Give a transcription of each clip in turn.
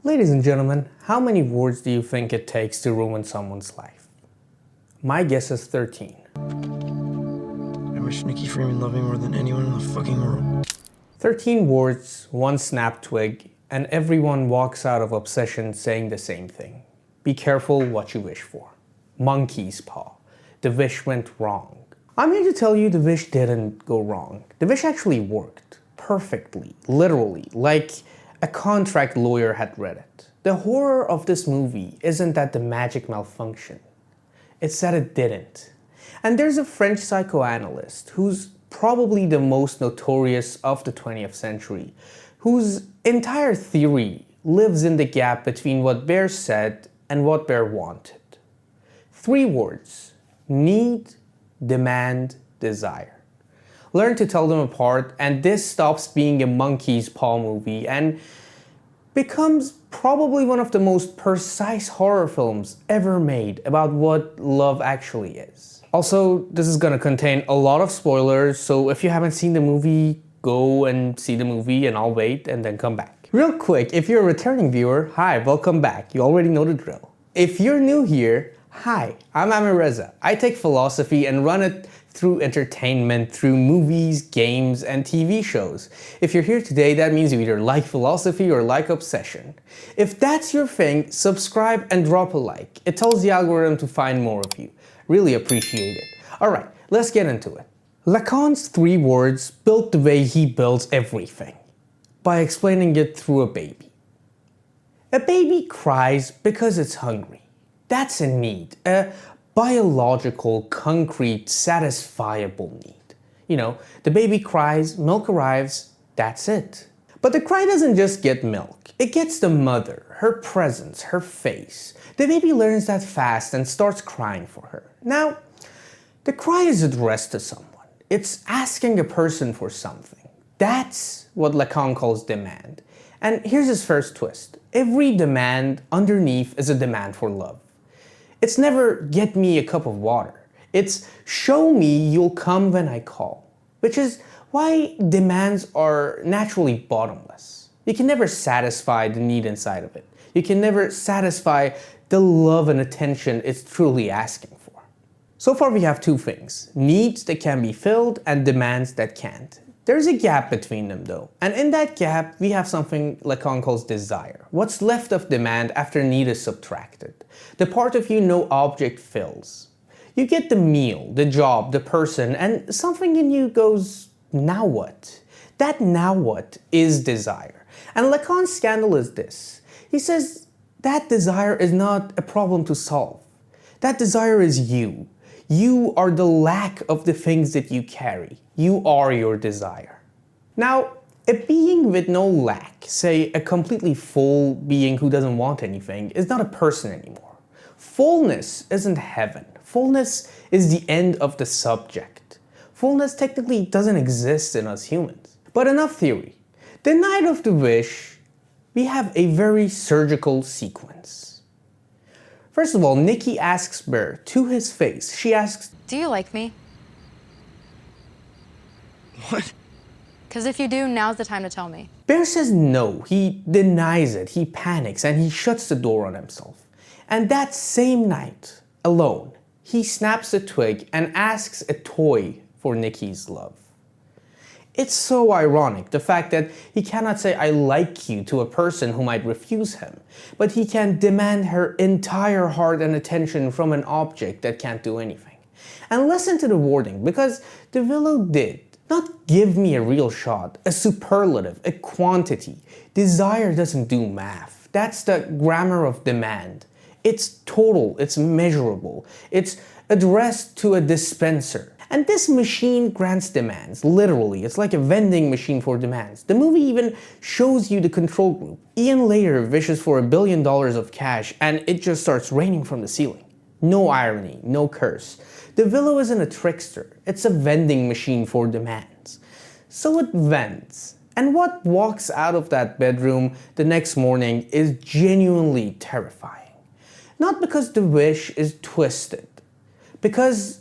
Ladies and gentlemen, how many words do you think it takes to ruin someone's life? My guess is 13. I wish Nikki Freeman loved me more than anyone in the fucking world. 13 words, one snap twig, and everyone walks out of obsession saying the same thing. Be careful what you wish for. Monkey's paw. The wish went wrong. I'm here to tell you the wish didn't go wrong. The wish actually worked. Perfectly. Literally. Like a contract lawyer had read it. The horror of this movie isn't that the magic malfunctioned. It's that it didn't. And there's a French psychoanalyst who's probably the most notorious of the 20th century, whose entire theory lives in the gap between what Bear said and what Bear wanted. 3 words: need, demand, desire. Learn to tell them apart, and this stops being a monkey's paw movie and becomes probably one of the most precise horror films ever made about what love actually is. Also, this is gonna contain a lot of spoilers, so if you haven't seen the movie, go and see the movie and I'll wait and then come back. Real quick, if you're a returning viewer, hi, welcome back. You already know the drill. If you're new here, hi, I'm Amir Reza. I take philosophy and run it through entertainment, through movies, games, and TV shows. If you're here today, that means you either like philosophy or like obsession. If that's your thing, subscribe and drop a like. It tells the algorithm to find more of you. Really appreciate it. Alright, let's get into it. Lacan's 3 words built the way he builds everything, by explaining it through a baby. A baby cries because it's hungry. That's a need, a biological, concrete, satisfiable need. You know, the baby cries, milk arrives, that's it. But the cry doesn't just get milk. It gets the mother, her presence, her face. The baby learns that fast and starts crying for her. Now, the cry is addressed to someone. It's asking a person for something. That's what Lacan calls demand. And here's his first twist. Every demand underneath is a demand for love. It's never get me a cup of water. It's show me you'll come when I call. Which is why demands are naturally bottomless. You can never satisfy the need inside of it. You can never satisfy the love and attention it's truly asking for. So far we have 2 things: needs that can be filled and demands that can't. There's a gap between them though, and in that gap we have something Lacan calls desire. What's left of demand after need is subtracted. The part of you no object fills. You get the meal, the job, the person, and something in you goes, now what? That now what is desire. And Lacan's scandal is this. He says that desire is not a problem to solve. That desire is you. You are the lack of the things that you carry. You are your desire. Now, a being with no lack, say a completely full being who doesn't want anything, is not a person anymore. Fullness isn't heaven. Fullness is the end of the subject. Fullness technically doesn't exist in us humans. But enough theory. The night of the wish, we have a very surgical sequence. First of all, Nikki asks Bear to his face. She asks, "Do you like me? What? Because if you do, now's the time to tell me." Bear says no. He denies it. He panics and he shuts the door on himself. And that same night, alone, he snaps a twig and asks a toy for Nikki's love. It's so ironic, the fact that he cannot say I like you to a person who might refuse him, but he can demand her entire heart and attention from an object that can't do anything. And listen to the wording, because the Willow did not give me a real shot, a superlative, a quantity. Desire doesn't do math. That's the grammar of demand. It's total, it's measurable, it's addressed to a dispenser. And this machine grants demands, literally. It's like a vending machine for demands. The movie even shows you the control group. Ian later wishes for $1 billion of cash and it just starts raining from the ceiling. No irony, no curse. The Willow isn't a trickster. It's a vending machine for demands. So it vends. And what walks out of that bedroom the next morning is genuinely terrifying. Not because the wish is twisted, because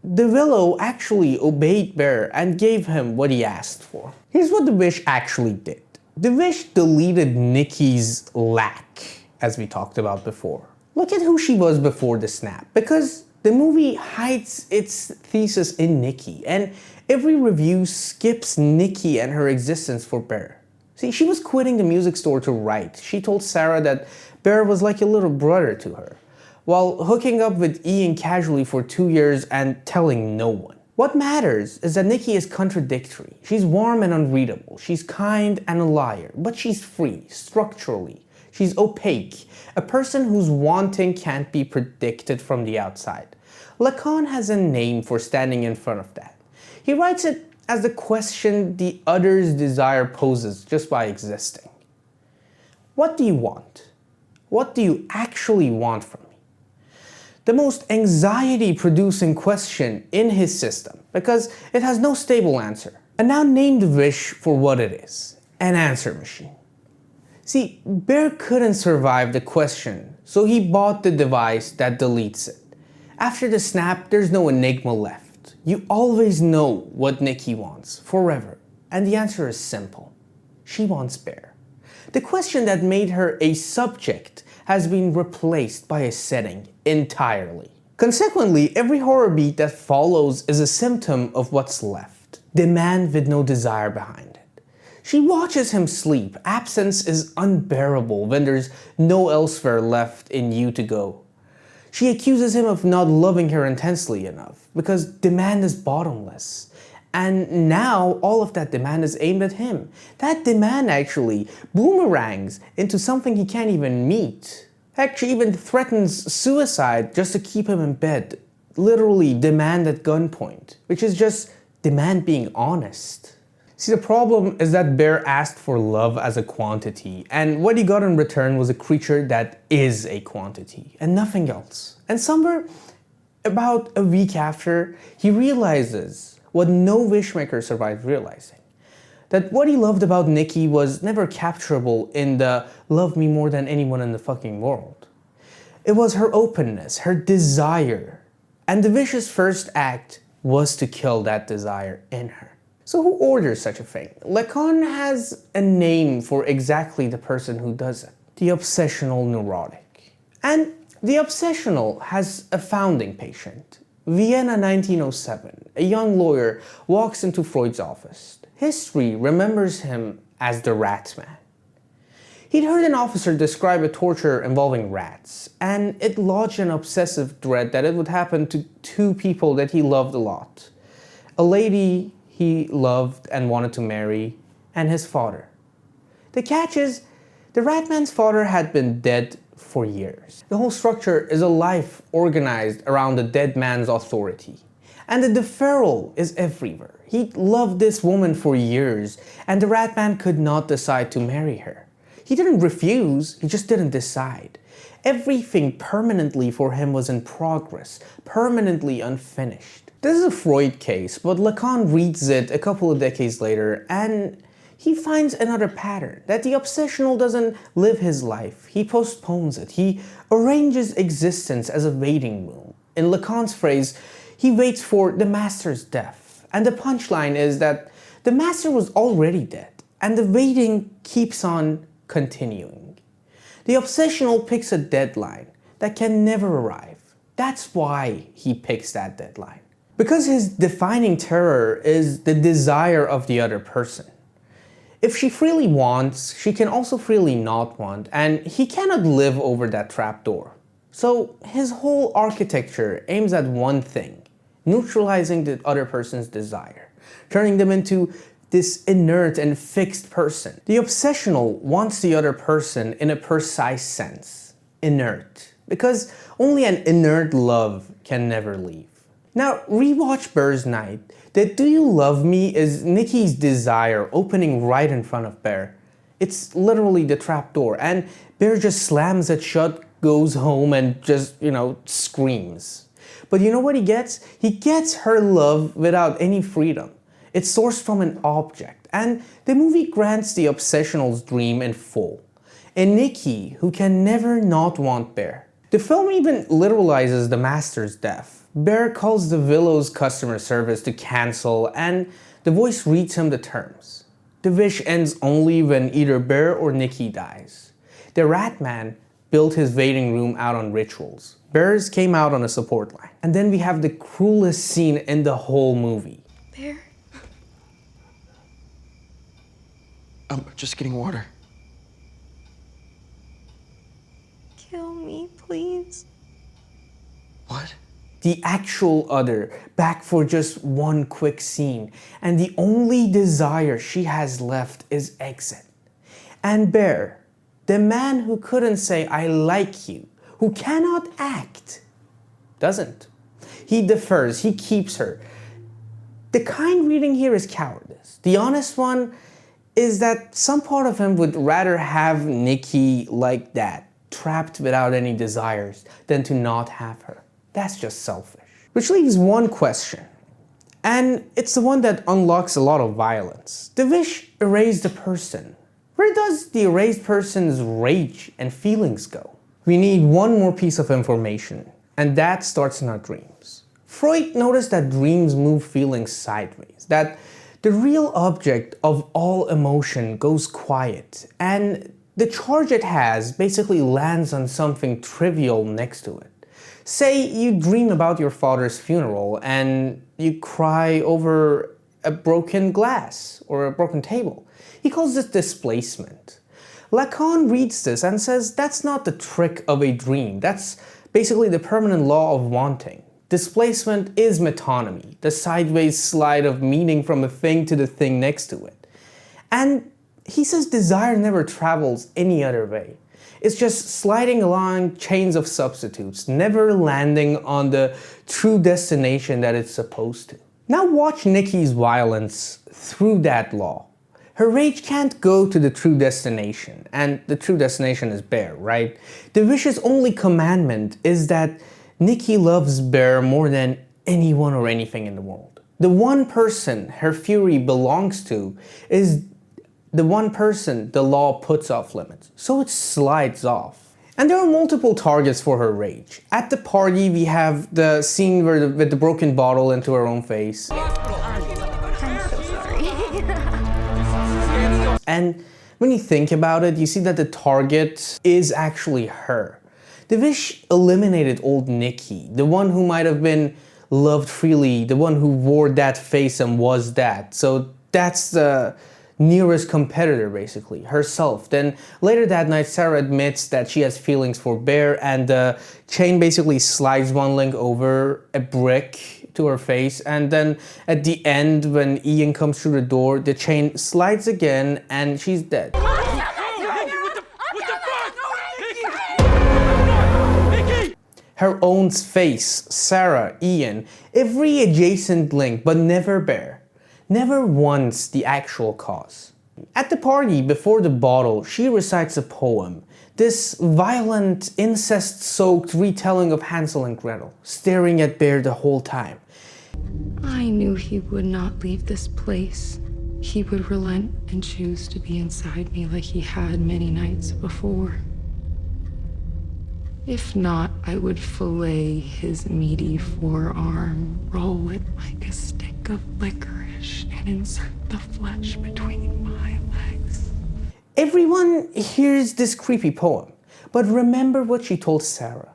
the Willow actually obeyed Bear and gave him what he asked for. Here's what the wish actually did. The Wish deleted Nikki's lack, as we talked about before. Look at who she was before the snap, because the movie hides its thesis in Nikki, and every review skips Nikki and her existence for Bear. See, she was quitting the music store to write. She told Sarah that Bear was like a little brother to her, while hooking up with Ian casually for 2 years and telling no one. What matters is that Nikki is contradictory. She's warm and unreadable. She's kind and a liar, but she's free, structurally. She's opaque, a person whose wanting can't be predicted from the outside. Lacan has a name for standing in front of that. He writes it as the question the other's desire poses just by existing. What do you want? What do you actually want from me? The most anxiety-producing question in his system, because it has no stable answer. And now name the wish for what it is, an answer machine. See, Bear couldn't survive the question, so he bought the device that deletes it. After the snap, there's no enigma left. You always know what Nikki wants, forever. And the answer is simple. She wants Bear. The question that made her a subject has been replaced by a setting entirely. Consequently, every horror beat that follows is a symptom of what's left. Demand with no desire behind it. She watches him sleep. Absence is unbearable when there's no elsewhere left in you to go. She accuses him of not loving her intensely enough because demand is bottomless. And now all of that demand is aimed at him. That demand actually boomerangs into something he can't even meet. Heck, she even threatens suicide just to keep him in bed. Literally demand at gunpoint, which is just demand being honest. See, the problem is that Bear asked for love as a quantity, and what he got in return was a creature that is a quantity, and nothing else. And somewhere about a week after, he realizes what no wishmaker survived realizing. That what he loved about Nikki was never capturable in the love me more than anyone in the fucking world. It was her openness, her desire. And the Wish's first act was to kill that desire in her. So who orders such a thing? Lacan has a name for exactly the person who does it. The obsessional neurotic. And the obsessional has a founding patient. Vienna 1907, a young lawyer walks into Freud's office. History remembers him as the rat man. He'd heard an officer describe a torture involving rats, and it lodged an obsessive dread that it would happen to two people that he loved a lot. A lady he loved and wanted to marry, and his father. The catch is, the rat man's father had been dead for years. The whole structure is a life organized around the dead man's authority. And the deferral is everywhere. He loved this woman for years, and the rat man could not decide to marry her. He didn't refuse, he just didn't decide. Everything permanently for him was in progress, permanently unfinished. This is a Freud case, but Lacan reads it a couple of decades later, and he finds another pattern, that the obsessional doesn't live his life, he postpones it, he arranges existence as a waiting room. In Lacan's phrase, he waits for the master's death. And the punchline is that the master was already dead, and the waiting keeps on continuing. The obsessional picks a deadline that can never arrive. That's why he picks that deadline. Because his defining terror is the desire of the other person. If she freely wants, she can also freely not want, and he cannot live over that trapdoor. So his whole architecture aims at one thing, neutralizing the other person's desire, turning them into this inert and fixed person. The obsessional wants the other person in a precise sense, inert, because only an inert love can never leave. Now, rewatch Bear's Night. The "Do you love me" is Nikki's desire opening right in front of Bear. It's literally the trapdoor, and Bear just slams it shut, goes home, and just, screams. But you know what he gets? He gets her love without any freedom. It's sourced from an object, and the movie grants the obsessional's dream in full. A Nikki who can never not want Bear. The film even literalizes the master's death. Bear calls the Willow's customer service to cancel, and the voice reads him the terms. The wish ends only when either Bear or Nikki dies. The Rat Man built his waiting room out on rituals. Bears came out on a support line. And then we have the cruelest scene in the whole movie. Bear? I'm just getting water. Kill me, please. What? The actual other, back for just one quick scene, and the only desire she has left is exit. And Bear, the man who couldn't say I like you, who cannot act, doesn't. He defers, he keeps her. The kind reading here is cowardice. The honest one is that some part of him would rather have Nikki like that, trapped without any desires, than to not have her. That's just selfish. Which leaves one question, and it's the one that unlocks a lot of violence. The wish erased the person. Where does the erased person's rage and feelings go? We need one more piece of information, and that starts in our dreams. Freud noticed that dreams move feelings sideways, that the real object of all emotion goes quiet, and the charge it has basically lands on something trivial next to it. Say you dream about your father's funeral and you cry over a broken glass or a broken table. He calls this displacement. Lacan reads this and says that's not the trick of a dream. That's basically the permanent law of wanting. Displacement is metonymy, the sideways slide of meaning from a thing to the thing next to it. And he says desire never travels any other way. It's just sliding along chains of substitutes, never landing on the true destination that it's supposed to. Now watch Nikki's violence through that law. Her rage can't go to the true destination, and the true destination is Bear, right? The wish's only commandment is that Nikki loves Bear more than anyone or anything in the world. The one person her fury belongs to is the one person the law puts off limits, so it slides off. And there are multiple targets for her rage. At the party, we have the scene with the broken bottle into her own face. I'm so sorry. And when you think about it, you see that the target is actually her. The wish eliminated old Nikki, the one who might have been loved freely, the one who wore that face and was that. So that's the nearest competitor, basically, herself. Then later that night, Sarah admits that she has feelings for Bear, and the chain basically slides one link over a brick to her face, and then at the end, when Ian comes through the door, the chain slides again and she's dead. Her own face, Sarah, Ian, every adjacent link, but never Bear. Never once the actual cause. At the party, before the bottle, she recites a poem. This violent, incest-soaked retelling of Hansel and Gretel, staring at Bear the whole time. I knew he would not leave this place. He would relent and choose to be inside me like he had many nights before. If not, I would fillet his meaty forearm, roll it like a stick of licorice, and insert the flesh between my legs. Everyone hears this creepy poem, but remember what she told Sarah.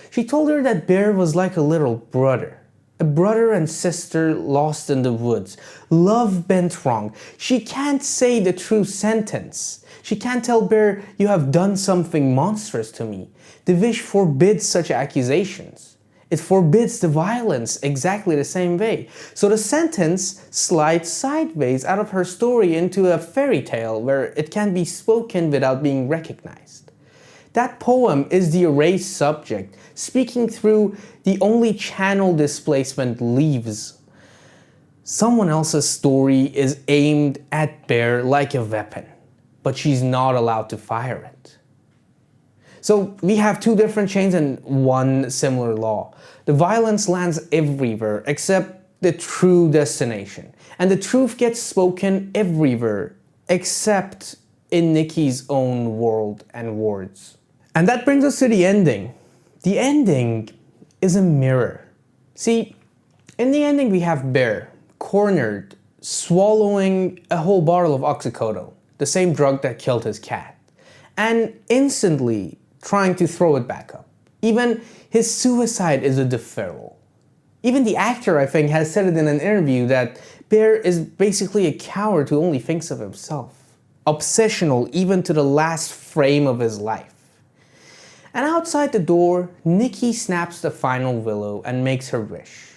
She told her that Bear was like a little brother. A brother and sister lost in the woods, love bent wrong. She can't say the true sentence. She can't tell Bear, you have done something monstrous to me. The wish forbids such accusations. It forbids the violence exactly the same way. So the sentence slides sideways out of her story into a fairy tale where it can be spoken without being recognized. That poem is the erased subject, speaking through the only channel displacement leaves. Someone else's story is aimed at Bear like a weapon, but she's not allowed to fire it. So we have two different chains and one similar law. The violence lands everywhere except the true destination. And the truth gets spoken everywhere except in Nikki's own world and words. And that brings us to the ending. The ending is a mirror. See, in the ending we have Bear, cornered, swallowing a whole bottle of oxycodone, the same drug that killed his cat, and instantly trying to throw it back up. Even his suicide is a deferral. Even the actor, I think, has said it in an interview that Bear is basically a coward who only thinks of himself. Obsessional even to the last frame of his life. And outside the door, Nikki snaps the final willow and makes her wish.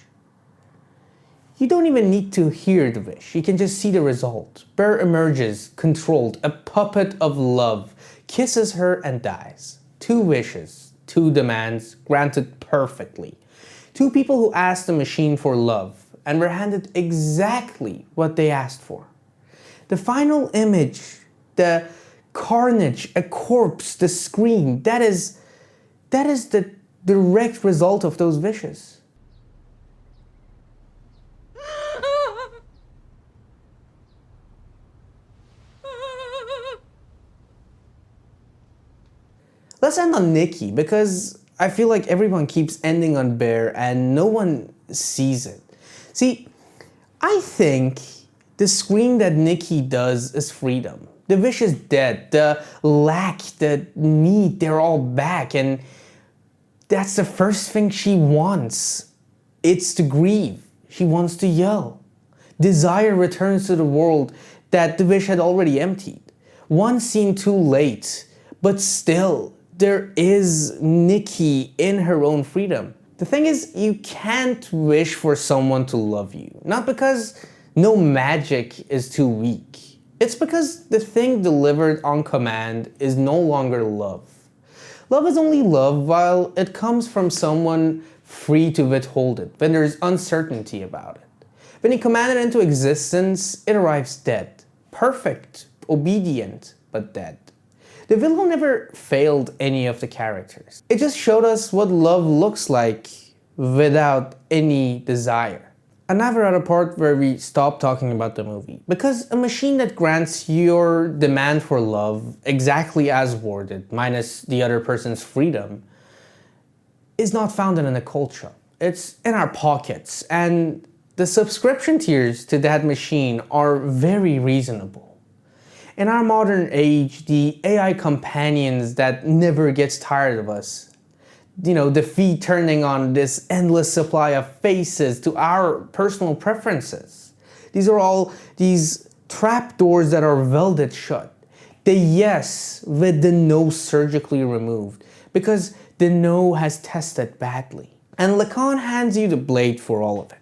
You don't even need to hear the wish, you can just see the result. Bear emerges, controlled, a puppet of love, kisses her and dies. 2 wishes, 2 demands, granted perfectly. 2 people who asked the machine for love and were handed exactly what they asked for. The final image, the carnage, a corpse, the scream, that is the direct result of those wishes. Let's end on Nikki, because I feel like everyone keeps ending on Bear and no one sees it. See, I think the scream that Nikki does is freedom. The wish is dead, the lack, the need, they're all back, and that's the first thing she wants. It's to grieve. She wants to yell. Desire returns to the world that the wish had already emptied. One scene too late, but still, there is Nikki in her own freedom. The thing is, you can't wish for someone to love you. Not because no magic is too weak. It's because the thing delivered on command is no longer love. Love is only love while it comes from someone free to withhold it, when there's uncertainty about it. When you command it into existence, it arrives dead. Perfect, obedient, but dead. The villain never failed any of the characters. It just showed us what love looks like without any desire. And now we're at a part where we stop talking about the movie. Because a machine that grants your demand for love exactly as worded, minus the other person's freedom, is not found in a culture. It's in our pockets, and the subscription tiers to that machine are very reasonable. In our modern age, the AI companions that never gets tired of us, the feed turning on this endless supply of faces to our personal preferences. These are all these trapdoors that are welded shut. The yes with the no surgically removed, because the no has tested badly. And Lacan hands you the blade for all of it.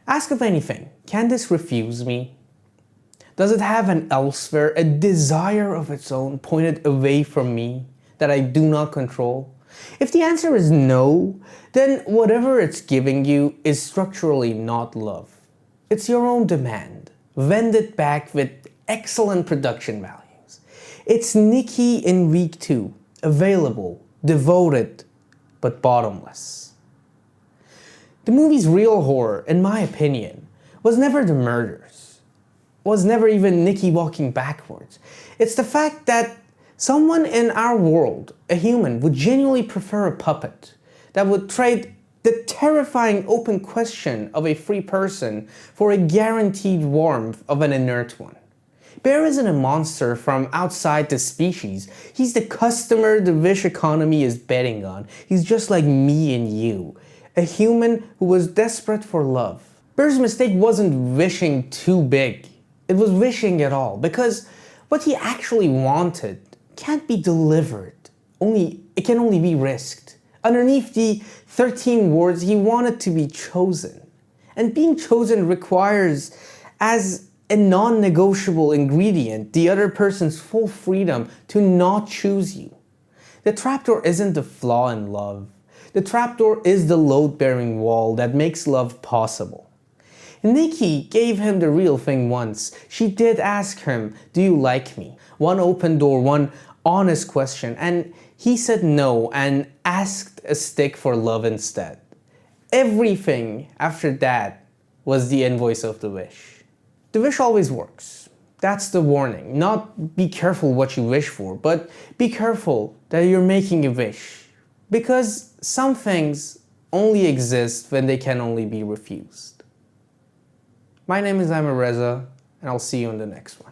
Ask of anything, can this refuse me? Does it have an elsewhere, a desire of its own pointed away from me that I do not control? If the answer is no, then whatever it's giving you is structurally not love. It's your own demand, vended back with excellent production values. It's Nikki in week 2, available, devoted, but bottomless. The movie's real horror, in my opinion, was never the murders. Was never even Nikki walking backwards. It's the fact that someone in our world, a human, would genuinely prefer a puppet that would trade the terrifying open question of a free person for a guaranteed warmth of an inert one. Bear isn't a monster from outside the species. He's the customer the wish economy is betting on. He's just like me and you, a human who was desperate for love. Bear's mistake wasn't wishing too big. It was wishing at all, because what he actually wanted can't be delivered. It can only be risked. Underneath the 13 words, he wanted to be chosen. And being chosen requires, as a non-negotiable ingredient, the other person's full freedom to not choose you. The trapdoor isn't the flaw in love. The trapdoor is the load-bearing wall that makes love possible. Nikki gave him the real thing once. She did ask him, do you like me? One open door, one honest question, and he said no and asked a stick for love instead. Everything after that was the invoice of the wish. The wish always works. That's the warning. Not be careful what you wish for, but be careful that you're making a wish. Because some things only exist when they can only be refused. My name is Amir Reza, and I'll see you in the next one.